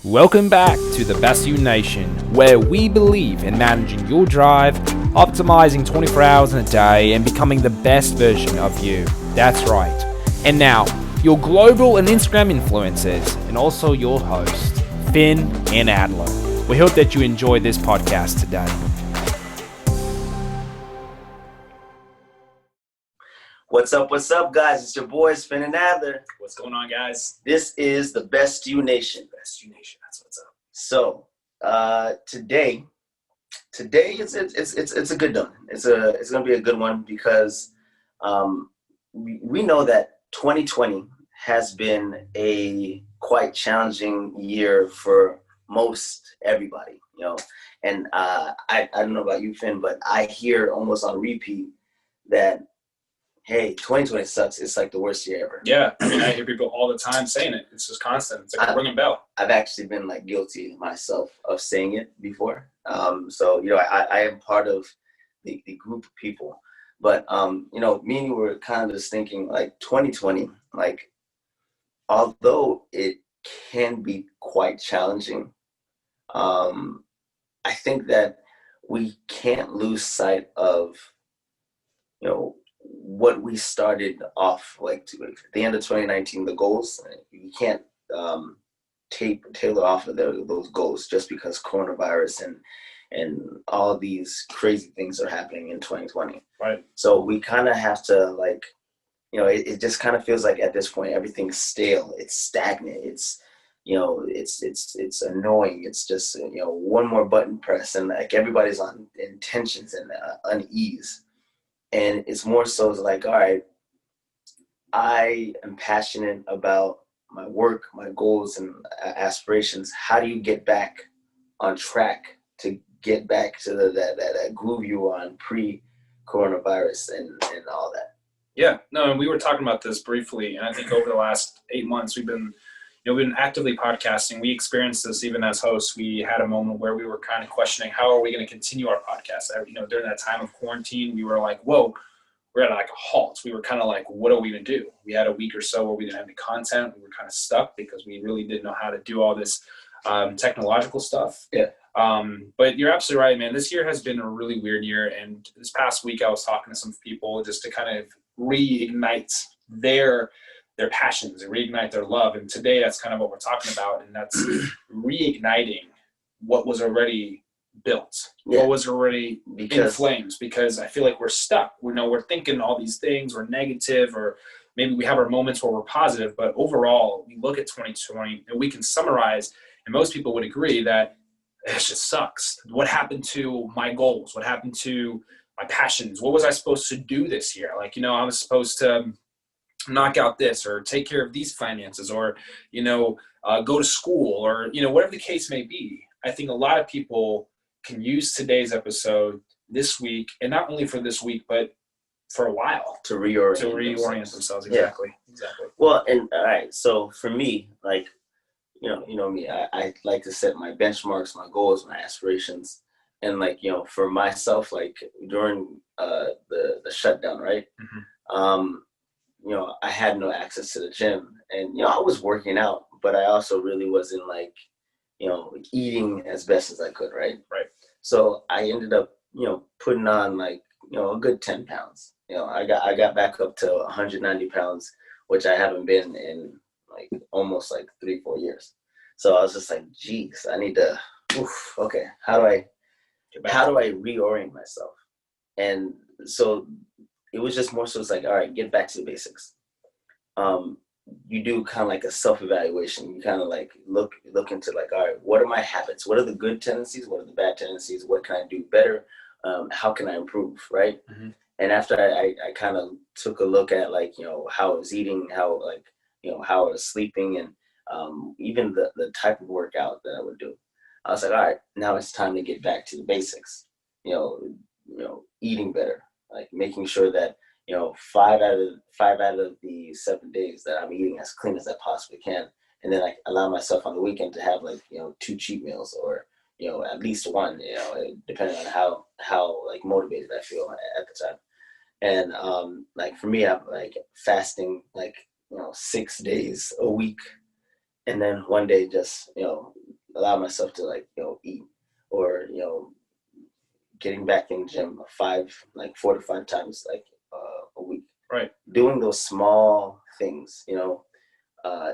Welcome back to the Best You Nation, where we believe in managing your drive, optimizing 24 hours in a day, and becoming the best version of you. That's right. And now, your global and Instagram influencers, and also your host, Finn and Adler. We hope that you enjoy this podcast today. What's up, guys? It's your boys, Finn and Adler. What's going on, guys? This is the Best You Nation. Best You Nation, that's what's up. So, today it's a good one. It's gonna be a good one because we know that 2020 has been a quite challenging year for most everybody, And I don't know about you, Finn, but I hear almost on repeat that, hey, 2020 sucks. It's like the worst year ever. Yeah, I mean, I hear people all the time saying it. It's just constant. It's like a ringing bell. I've actually been guilty myself of saying it before. So I am part of the group of people. But me and you were kind of just thinking 2020, although it can be quite challenging, I think that we can't lose sight of what we started off at the end of 2019, the goals. You can't tailor off of those goals just because coronavirus and all these crazy things are happening in 2020. Right. So we kind of have to it just kind of feels like at this point everything's stale. It's stagnant. It's it's annoying. It's just one more button press and everybody's on in tensions and unease. And it's more so all right, I am passionate about my work, my goals, and aspirations. How do you get back on track to get back to that groove you were on pre-coronavirus and all that? Yeah, no, and we were talking about this briefly, and I think over the last 8 months we've been actively podcasting. We experienced this even as hosts. We had a moment where we were kind of questioning, how are we going to continue our podcast? During that time of quarantine, we were like, whoa, we're at a halt. We were kind of like, what are we going to do? We had a week or so where we didn't have any content. We were kind of stuck because we really didn't know how to do all this technological stuff. Yeah. But you're absolutely right, man. This year has been a really weird year. And this past week I was talking to some people just to kind of reignite their passions and reignite their love. And today that's kind of what we're talking about. And that's reigniting what was already built, what was already in flames, because I feel like we're stuck. We're thinking all these things, we're negative, or maybe we have our moments where we're positive, but overall we look at 2020 and we can summarize, and most people would agree that it just sucks. What happened to my goals? What happened to my passions? What was I supposed to do this year? I was supposed to knock out this or take care of these finances or, go to school or, whatever the case may be. I think a lot of people can use today's episode this week, and not only for this week, but for a while to reorient themselves. Exactly. Yeah. Exactly. Well, and all right. So for me, me, I like to set my benchmarks, my goals, my aspirations. And for myself, during the shutdown, right? Mm-hmm. I had no access to the gym, and I was working out, but I also really wasn't eating as best as I could, right? Right. So I ended up putting on a good 10 pounds. I got back up to 190 pounds, which I haven't been in almost 3-4 years. So I was just geez, I need to okay, how do I reorient myself? And so it was just more so all right, get back to the basics. You do kind of a self-evaluation. You kind of look into all right, what are my habits? What are the good tendencies? What are the bad tendencies? What can I do better? How can I improve? Right. Mm-hmm. And after I kind of took a look at how I was eating, how how I was sleeping, and even the type of workout that I would do, I was all right, now it's time to get back to the basics. Eating better, making sure that 5 out of the 7 days that I'm eating as clean as I possibly can, and then I allow myself on the weekend to have 2 cheat meals or at least one, depending on how motivated I feel at the time. And for me, I'm fasting 6 days a week, and then one day just allow myself to eat, or getting back in the gym 4 to 5 times a week. Right. Doing those small things,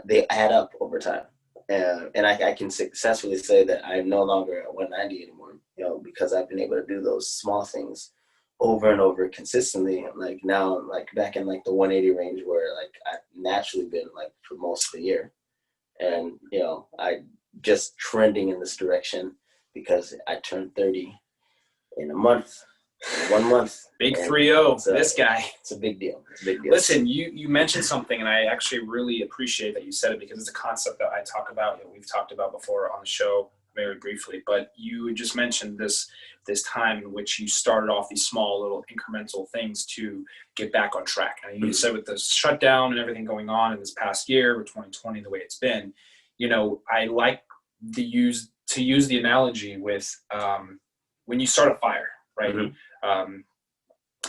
they add up over time. And I can successfully say that I'm no longer at 190 anymore, because I've been able to do those small things over and over consistently. Like now I'm back in the 180 range, where I've naturally been for most of the year. And, I just trending in this direction because I turned 30 in a month. 1 month. Big 3-0. This guy. It's a big deal. It's a big deal. Listen, you mentioned something, and I actually really appreciate that you said it, because it's a concept that I talk about. We've talked about before on the show very briefly, but you just mentioned this time in which you started off these small little incremental things to get back on track. And you said with the shutdown and everything going on in this past year, with 2020, the way it's been, I like to use the analogy with when you start a fire, right? Mm-hmm.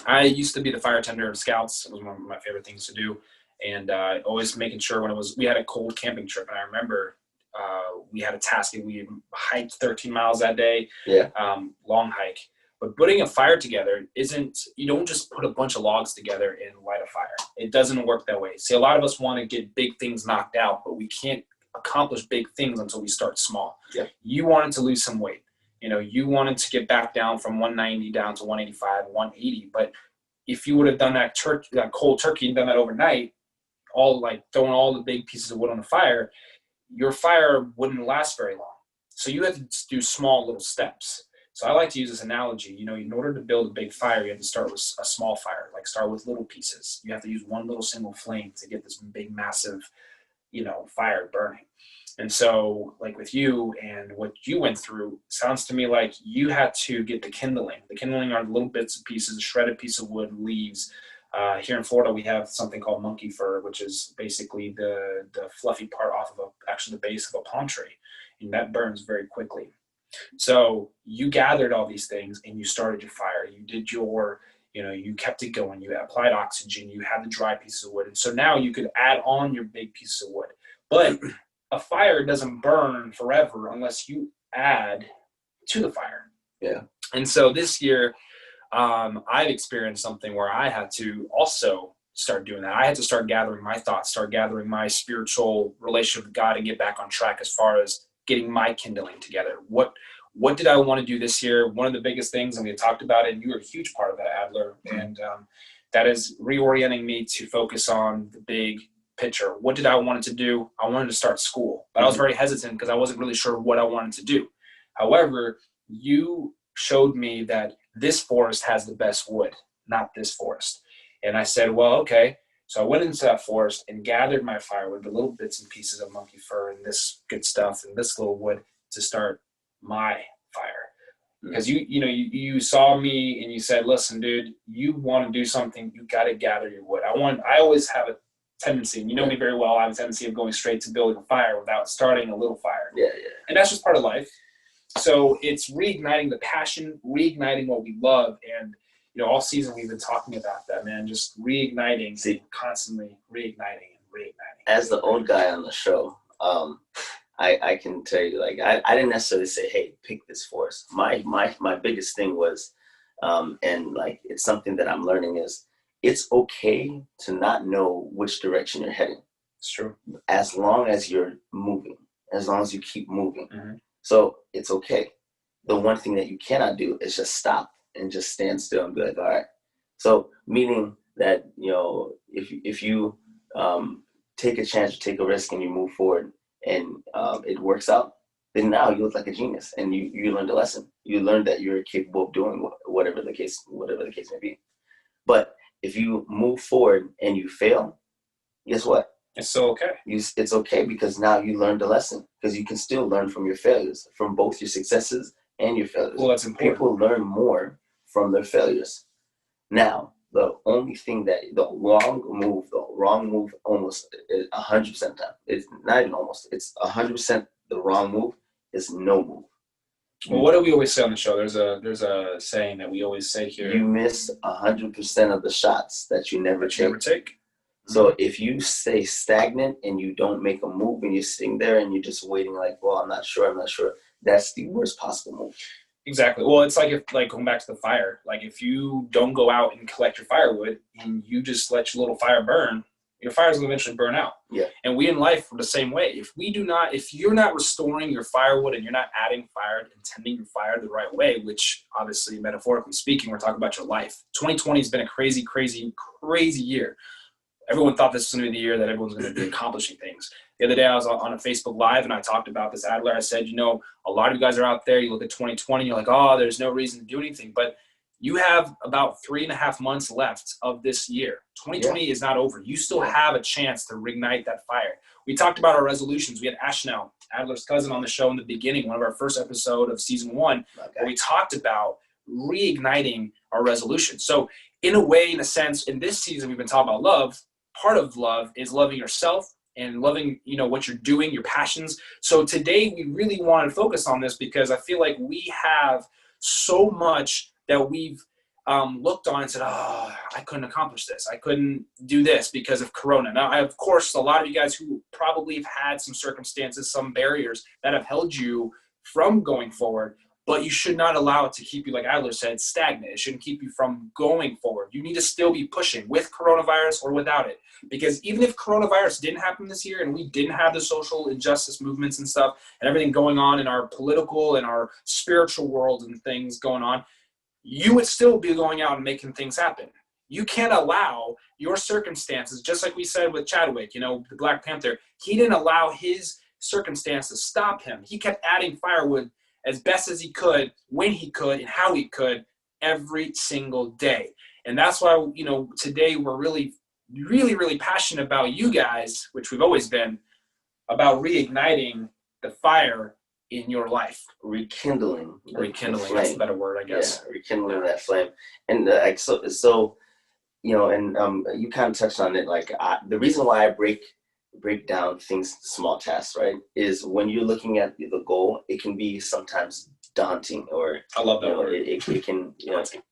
I used to be the fire tender of Scouts. It was one of my favorite things to do. And always making sure we had a cold camping trip. And I remember we had a task, and we hiked 13 miles that day. Yeah. Long hike. But putting a fire together you don't just put a bunch of logs together and light a fire. It doesn't work that way. See, a lot of us want to get big things knocked out, but we can't accomplish big things until we start small. Yeah. You wanted to lose some weight. You wanted to get back down from 190 down to 185, 180. But if you would have done that cold turkey and done that overnight, throwing all the big pieces of wood on the fire, your fire wouldn't last very long. So you had to do small little steps. So I like to use this analogy. In order to build a big fire, you have to start with a small fire. Start with little pieces. You have to use one little single flame to get this big, massive, fire burning. And so, with you and what you went through, sounds to me like you had to get the kindling. The kindling are little bits and pieces, a shredded piece of wood, leaves. Here in Florida, we have something called monkey fir, which is basically the fluffy part off of actually the base of a palm tree, and that burns very quickly. So you gathered all these things and you started your fire. You did you kept it going. You applied oxygen. You had the dry pieces of wood, and so now you could add on your big pieces of wood, but a fire doesn't burn forever unless you add to the fire. Yeah. And so this year, I've experienced something where I had to also start doing that. I had to start gathering my thoughts, start gathering my spiritual relationship with God, and get back on track as far as getting my kindling together. What did I want to do this year? One of the biggest things, and we had talked about it, and you were a huge part of that, Adler, and that is reorienting me to focus on the big picture. What did I want to do? I wanted to start school, but I was very hesitant because I wasn't really sure what I wanted to do. However, you showed me that this forest has the best wood, not this forest. And I said, well, okay. So I went into that forest and gathered my firewood, the little bits and pieces of monkey fir and this good stuff and this little wood to start my fire. Because you saw me and you said, listen, dude, you want to do something, you got to gather your wood. I always have a tendency, and you know me very well, I have a tendency of going straight to building a fire without starting a little fire. Yeah. And that's just part of life. So it's reigniting the passion, reigniting what we love. And, all season we've been talking about that, man, just reigniting, constantly reigniting and reigniting. As the old guy on the show, I can tell you, I didn't necessarily say, hey, pick this forest. My biggest thing was, and it's something that I'm learning is, it's okay to not know which direction you're heading. It's true. As long as you're moving, as long as you keep moving. Mm-hmm. So it's okay. The one thing that you cannot do is just stop and just stand still and be like, all right. So meaning that, if you take a chance, you take a risk, and you move forward, and it works out, then now you look like a genius, and you learned a lesson. You learned that you're capable of doing whatever the case may be. But if you move forward and you fail, guess what? It's still okay. It's okay, because now you learned a lesson, because you can still learn from your failures, from both your successes and your failures. Well, that's important. People learn more from their failures. Now, the only thing that the wrong move almost 100% of the time, it's not even almost, it's 100% the wrong move is no move. Well, what do we always say on the show? There's a saying that we always say here. You miss 100% of the shots that you never take. So if you stay stagnant and you don't make a move and you're sitting there and you're just waiting like, well, I'm not sure, that's the worst possible move. Exactly. Well, it's like going back to the fire. Like if you don't go out and collect your firewood and you just let your little fire burn, your fires will eventually burn out. Yeah. And we in life are the same way. If you're not restoring your firewood and you're not adding fire and tending your fire the right way, which obviously metaphorically speaking, we're talking about your life. 2020 has been a crazy, crazy, crazy year. Everyone thought this was going to be the year that everyone's going to be accomplishing things. The other day I was on a Facebook Live and I talked about this, Adler. I said, a lot of you guys are out there. You look at 2020, you're like, oh, there's no reason to do anything. But you have about 3.5 months left of this year. 2020 is not over. You still have a chance to reignite that fire. We talked about our resolutions. We had Ashnell, Adler's cousin, on the show in the beginning, one of our first episode of season 1, where we talked about reigniting our resolutions. So in a way, in a sense, in this season, we've been talking about love. Part of love is loving yourself and loving, what you're doing, your passions. So today we really want to focus on this because I feel like we have so much that we've looked on and said, oh, I couldn't accomplish this. I couldn't do this because of Corona. Now, of course, a lot of you guys who probably have had some circumstances, some barriers that have held you from going forward, but you should not allow it to keep you, like Adler said, stagnant. It shouldn't keep you from going forward. You need to still be pushing with coronavirus or without it. Because even if coronavirus didn't happen this year and we didn't have the social injustice movements and stuff and everything going on in our political and our spiritual world and things going on, you would still be going out and making things happen. You can't allow your circumstances, just like we said with Chadwick, the Black Panther, he didn't allow his circumstances stop him. He kept adding firewood as best as he could, when he could, and how he could, every single day. And that's why, today we're really, really, really passionate about you guys, which we've always been, about reigniting the fire in your life. Rekindling. That's a better word, I guess. Yeah, rekindling that flame. And you kind of touched on it. Like the reason why I break down things into small tasks, right, is when you're looking at the goal, it can be sometimes daunting, or I love that word. It can,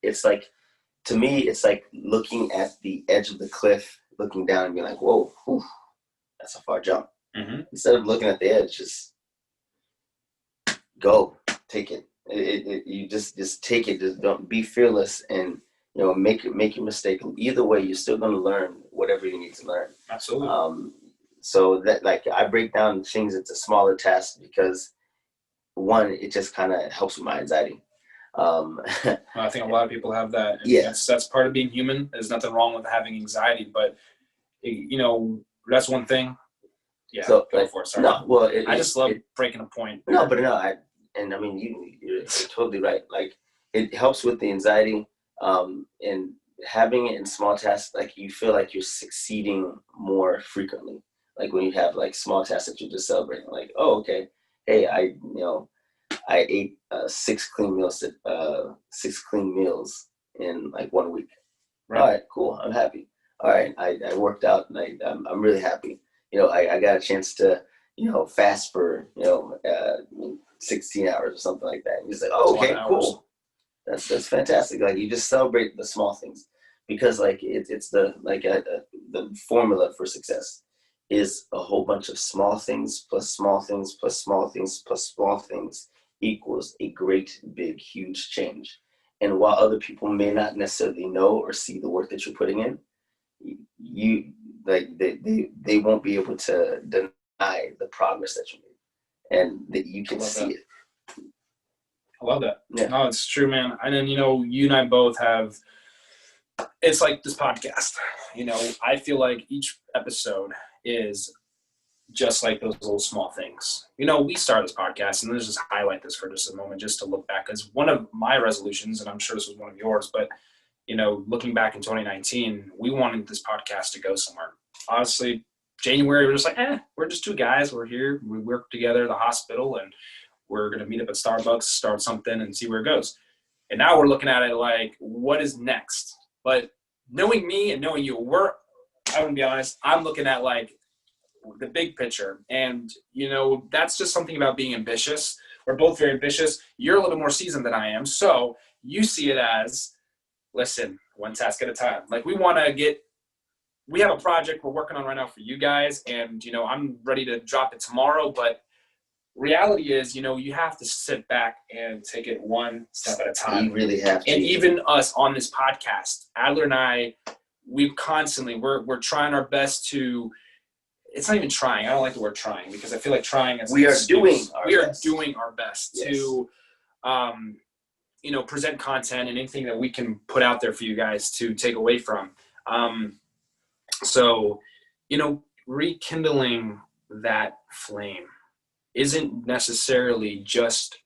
it's like, to me, it's like looking at the edge of the cliff, looking down and being like, whoa, whew, that's a far jump. Mm-hmm. Instead of looking at the edge, just go, take it. You just take it. Just don't be fearless and make your mistake. Either way, you're still going to learn whatever you need to learn. Absolutely. So that, like, I break down things into smaller tasks because, one, it just kind of helps with my anxiety. I think a lot of people have that. Yeah. That's part of being human. There's nothing wrong with having anxiety, but that's one thing. Yeah. So, go for it. Sorry. No, well, I just love breaking a point. No, but you're totally right. Like, it helps with the anxiety, and having it in small tasks, like, you feel like you're succeeding more frequently. Like when you have like small tasks that you're just celebrating, like, oh, okay, hey, I ate 6 clean meals in like 1 week. Right. All right, cool. I'm happy. All right, I worked out and I'm really happy. I got a chance to fast for 16 hours or something like that. And you're like, oh, okay, cool. That's fantastic. Like, you just celebrate the small things, because like it's the formula for success is a whole bunch of small things plus small things plus small things plus small things equals a great, big, huge change. And while other people may not necessarily know or see the work that you're putting in, they won't be able to deny the progress that you made, and that you can see it. I love that. Yeah. No, it's true, man. And then, you and I both have, it's like this podcast, I feel like each episode is just like those little small things. We started this podcast, and let's just highlight this for just a moment, just to look back, because one of my resolutions, and I'm sure this was one of yours, but looking back in 2019, we wanted this podcast to go somewhere. Honestly, January, we're just like, we're just 2 guys. We're here. We work together at the hospital, and we're going to meet up at Starbucks, start something, and see where it goes. And now we're looking at it like, what is next? But knowing me and knowing you, I'm going to be honest, I'm looking at like the big picture. And, that's just something about being ambitious. We're both very ambitious. You're a little bit more seasoned than I am. So you see it as, listen, one task at a time. Like, we want to get we have a project we're working on right now for you guys, and I'm ready to drop it tomorrow, but reality is, you have to sit back and take it one step at a time. You really have to. And even us on this podcast, Adler and I, we're trying our best to, it's not even trying. I don't like the word trying, because I feel like trying is we are doing our best yes. to present content and anything that we can put out there for you guys to take away from. So rekindling that flame isn't necessarily just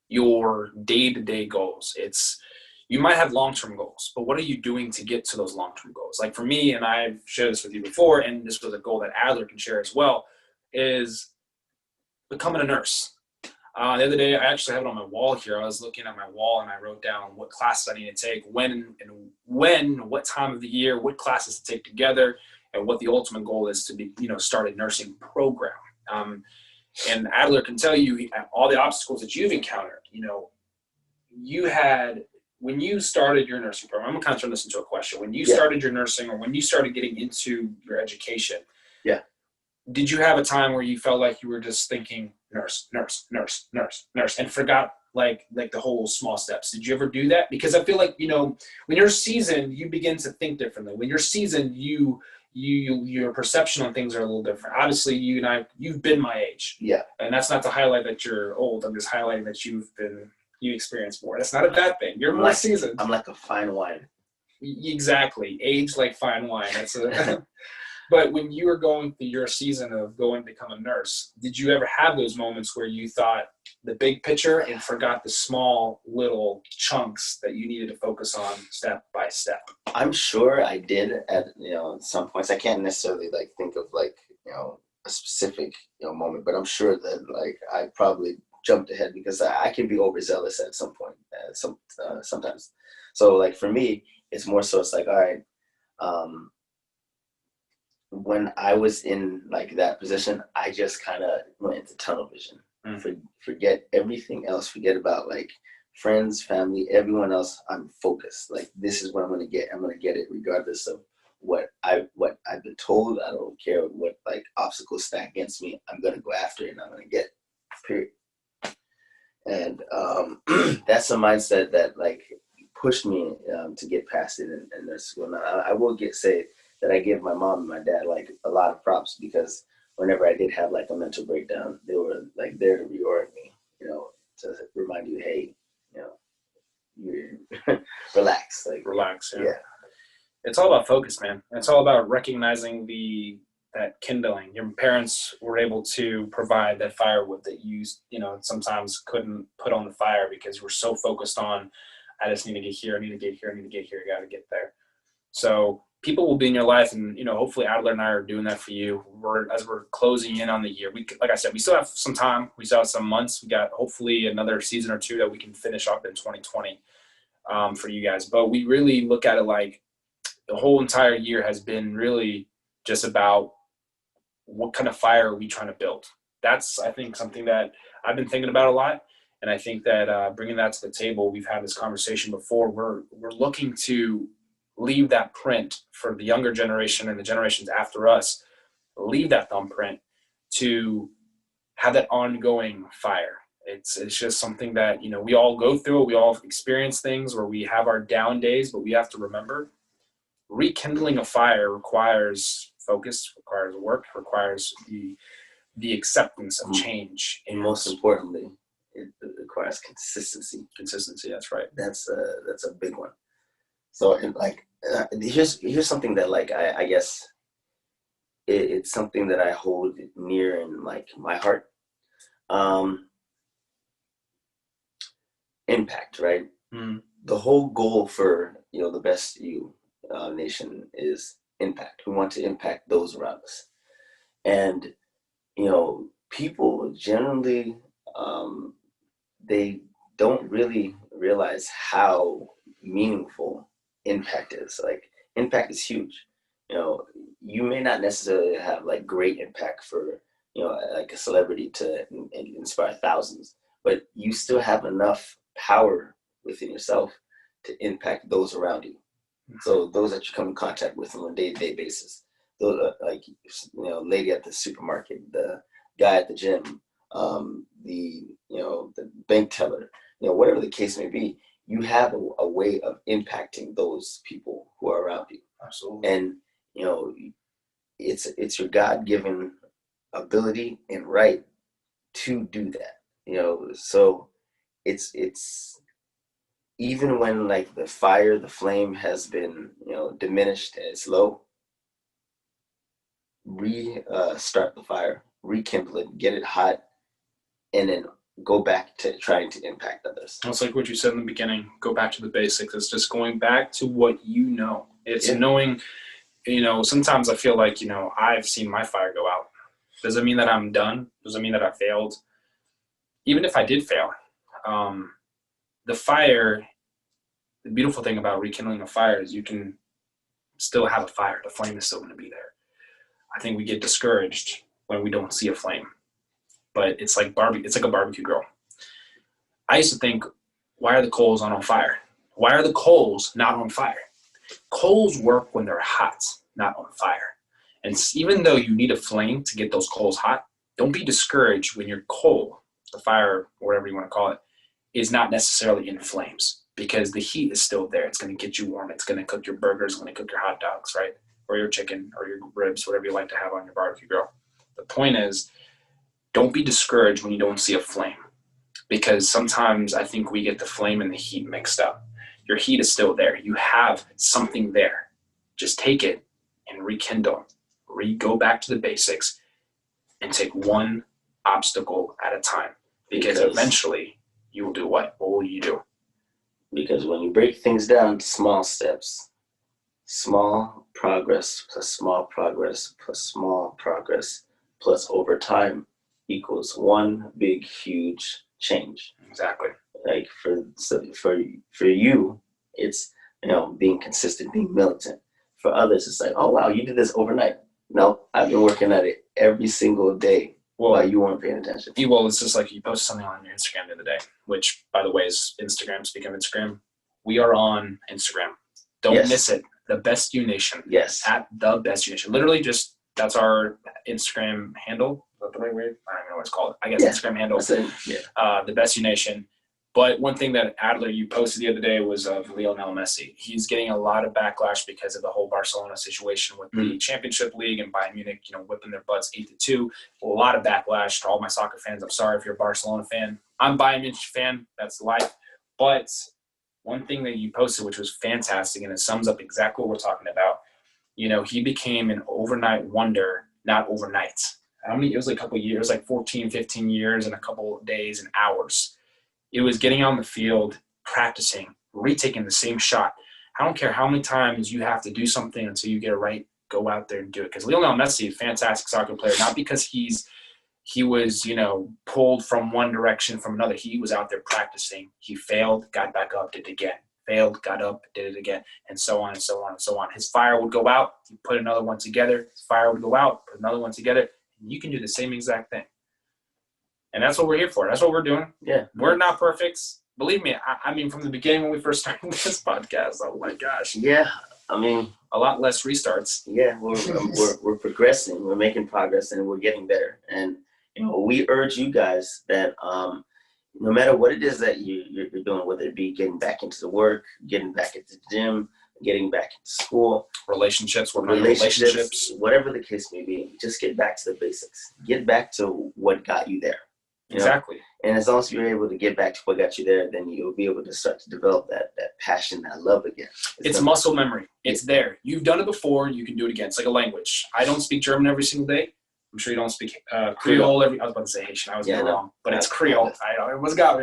your day-to-day goals. You might have long-term goals, but what are you doing to get to those long-term goals? Like for me, and I've shared this with you before, and this was a goal that Adler can share as well, is becoming a nurse. The other day, I actually have it on my wall here. I was looking at my wall and I wrote down what classes I need to take, what time of the year, what classes to take together, and what the ultimate goal is to be, start a nursing program. And Adler can tell you all the obstacles that you've encountered. You had, when you started your nursing program, I'm gonna kind of turn this into a question. When you started your nursing, or when you started getting into your education, did you have a time where you felt like you were just thinking nurse, nurse, nurse, nurse, nurse, and forgot like the whole small steps? Did you ever do that? Because I feel like, when you're seasoned, you begin to think differently. When you're seasoned, your perception on things are a little different. Obviously, you and I, you've been my age. Yeah. And that's not to highlight that you're old. I'm just highlighting that you experienced more. That's not a bad thing. You're more seasoned. I'm like a fine wine. Exactly. Age like fine wine. That's a But when you were going through your season of going to become a nurse, did you ever have those moments where you thought the big picture and forgot the small little chunks that you needed to focus on step by step? I'm sure I did at some points. I can't necessarily think of a specific moment, but I'm sure that I probably jumped ahead because I can be overzealous at some point, sometimes. So for me, it's more so it's all right. When I was in that position, I just kind of went into tunnel vision. Forget everything else. Forget about friends, family, everyone else. I'm focused. This is what I'm going to get. I'm going to get it regardless of what I've been told. I don't care what obstacles stack against me. I'm going to go after it and I'm going to get it. Period. And that's a mindset that pushed me to get past it in nurse school. Now, I will say that I give my mom and my dad a lot of props, because whenever I did have a mental breakdown, they were there to reorient me, to remind you, hey, you relax, relax. Yeah. It's all about focus, man. It's all about recognizing that kindling. Your parents were able to provide that firewood that you sometimes couldn't put on the fire because you were so focused on, I just need to get here, I need to get here, I need to get here, I got to get there. So people will be in your life, and hopefully Adler and I are doing that for you. As we're closing in on the year, like I said, we still have some time. We still have some months. We got hopefully another season or two that we can finish up in 2020 for you guys. But we really look at it the whole entire year has been really just about what kind of fire are we trying to build. That's, I think, something that I've been thinking about a lot. And I think that bringing that to the table, we've had this conversation before. We're looking to leave that print for the younger generation and the generations after us, leave that thumbprint to have that ongoing fire. It's just something that, we all go through it. We all experience things where we have our down days, but we have to remember rekindling a fire requires focus, requires work, requires the acceptance of change. And most importantly, it requires consistency. Consistency, that's right. That's a big one. So here's something that I guess it's something that I hold near in my heart. Impact, right? The whole goal for the Best You Nation is impact. We want to impact those around us, and people generally they don't really realize how meaningful impact is. Impact is huge. You may not necessarily have great impact for a celebrity to inspire thousands, but you still have enough power within yourself to impact those around you. So those that you come in contact with on a day-to-day basis, those like lady at the supermarket, the guy at the gym, the bank teller, whatever the case may be, you have a way of impacting those people who are around you. Absolutely. And it's your God-given ability and right to do that. So it's even when like the flame has been diminished and it's low, start the fire, rekindle it, get it hot, and then go back to trying to impact others. It's like what you said in the beginning, go back to the basics. It's just going back to what you know. It's knowing, sometimes I feel like, I've seen my fire go out. Doesn't mean that I'm done. Doesn't mean that I failed. Even if I did fail, the fire, the beautiful thing about rekindling a fire is you can still have a fire. The flame is still going to be there. I think we get discouraged when we don't see a flame, but it's like a barbecue grill. I used to think, why are the coals not on fire? Why are the coals not on fire? Coals work when they're hot, not on fire. And even though you need a flame to get those coals hot, don't be discouraged when your coal, the fire, whatever you want to call it, is not necessarily in flames, because the heat is still there. It's going to get you warm. It's going to cook your burgers, it's going to cook your hot dogs, right? Or your chicken or your ribs, whatever you like to have on your barbecue grill. The point is, don't be discouraged when you don't see a flame, because sometimes I think we get the flame and the heat mixed up. Your heat is still there. You have something there. Just take it and rekindle. Go back to the basics and take one obstacle at a time, because eventually you will do what? What will you do? Because when you break things down to small steps, small progress plus small progress plus small progress plus over time equals one big, huge change. Exactly. Like for you, it's being consistent, being militant. For others, it's like, oh wow, you did this overnight. No, I've been working at it every single day while you weren't paying attention. Well, it's just like you posted something on your Instagram the other day, which, by the way, is Instagram. Speaking of Instagram, we are on Instagram. Don't miss it. The Best You Nation. Yes. At The Best You Nation. Literally just, that's our Instagram handle. Is that the right way? I don't know what it's called. I guess Instagram handle. The Best You Nation. But one thing that Adler, you posted the other day was of Lionel Messi. He's getting a lot of backlash because of the whole Barcelona situation with the Championship League and Bayern Munich, whipping their butts 8-2. A lot of backlash to all my soccer fans. I'm sorry if you're a Barcelona fan. I'm a Bayern Munich fan. That's life. But one thing that you posted, which was fantastic, and it sums up exactly what we're talking about, he became an overnight wonder, not overnight. It was like a couple of years, like 14, 15 years and a couple of days and hours. It was getting on the field, practicing, retaking the same shot. I don't care how many times you have to do something until you get it right, go out there and do it. Because Lionel Messi is a fantastic soccer player, not because he was, pulled from one direction from another. He was out there practicing. He failed, got back up, did it again. Failed, got up, did it again, and so on and so on and so on. His fire would go out, he put another one together. His fire would go out, put another one together. And you can do the same exact thing. And that's what we're here for. That's what we're doing. Yeah. We're not perfect. Believe me, I mean, from the beginning when we first started this podcast, oh my gosh. Yeah. I mean, a lot less restarts. Yeah, we're progressing. We're making progress, and we're getting better. And we urge you guys that no matter what it is that you're doing, whether it be getting back into the work, getting back into the gym, getting back into school, relationships, whatever the case may be, just get back to the basics. Get back to what got you there. Exactly. And as long as you're able to get back to what got you there, then you'll be able to start to develop that passion, that love again. It's muscle memory. It's there. You've done it before. You can do it again. It's like a language. I don't speak German every single day. I'm sure you don't speak Creole every. I was about to say Haitian. I was wrong, but it's Creole. I know it was got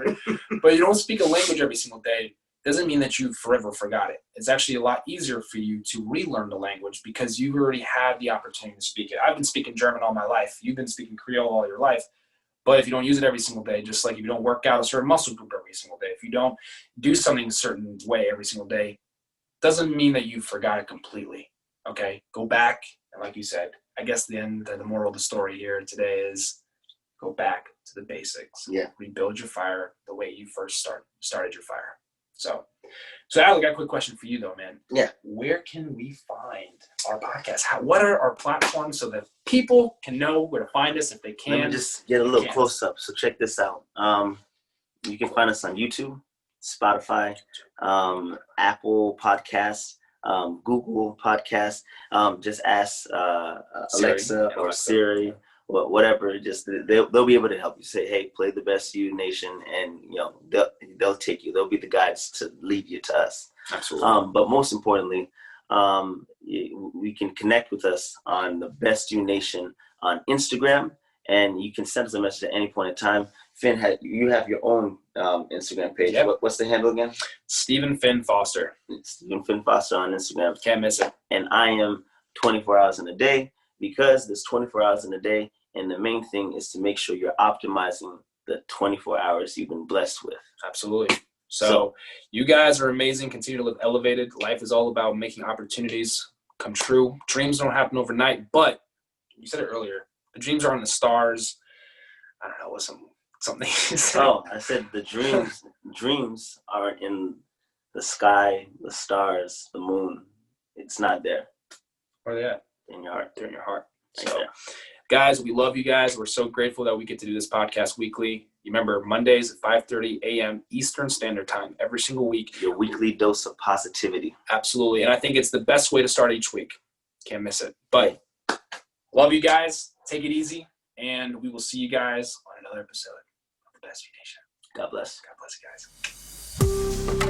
me. But you don't speak a language every single day. Doesn't mean that you forever forgot it. It's actually a lot easier for you to relearn the language because you already had the opportunity to speak it. I've been speaking German all my life. You've been speaking Creole all your life. But if you don't use it every single day, just like if you don't work out a certain muscle group every single day, if you don't do something a certain way every single day, doesn't mean that you forgot it completely. Okay? Go back, and like you said, I guess the moral of the story here today is go back to the basics. Yeah. Rebuild your fire the way you first started your fire. So Adler, I got a quick question for you though, man. Yeah. Where can we find our podcast? What are our platforms so that people can know where to find us if they can? Let me just get a little close up. So check this out. You can find us on YouTube, Spotify, Apple Podcasts, Google Podcasts. Just ask Alexa or Siri, whatever. Just they'll be able to help you. Say, hey, play the Best You Nation, and they'll take you. They'll be the guides to lead you to us. Absolutely. But most importantly, we can connect with us on the Best You Nation on Instagram, and you can send us a message at any point in time. Finn, you have your own Instagram page. Yep. What's the handle again? Stephen Finn Foster. Stephen Finn Foster on Instagram. Can't miss it. And I am 24 hours in a day, because there's 24 hours in a day, and the main thing is to make sure you're optimizing the 24 hours you've been blessed with. Absolutely. So you guys are amazing. Continue to live elevated. Life is all about making opportunities come true. Dreams don't happen overnight, but you said it earlier. The dreams are in the stars. I don't know, what's something you said. Oh, I said the dreams are in the sky, the stars, the moon. It's not there. Where are they at? In your heart. They're in your heart. Right So, there. guys, we love you guys. We're so grateful that we get to do this podcast weekly. You remember, Mondays at 5:30 a.m. Eastern Standard Time every single week. Your weekly dose of positivity. Absolutely. And I think it's the best way to start each week. Can't miss it. But love you guys. Take it easy. And we will see you guys on another episode of The Best You Nation. God bless. God bless you guys.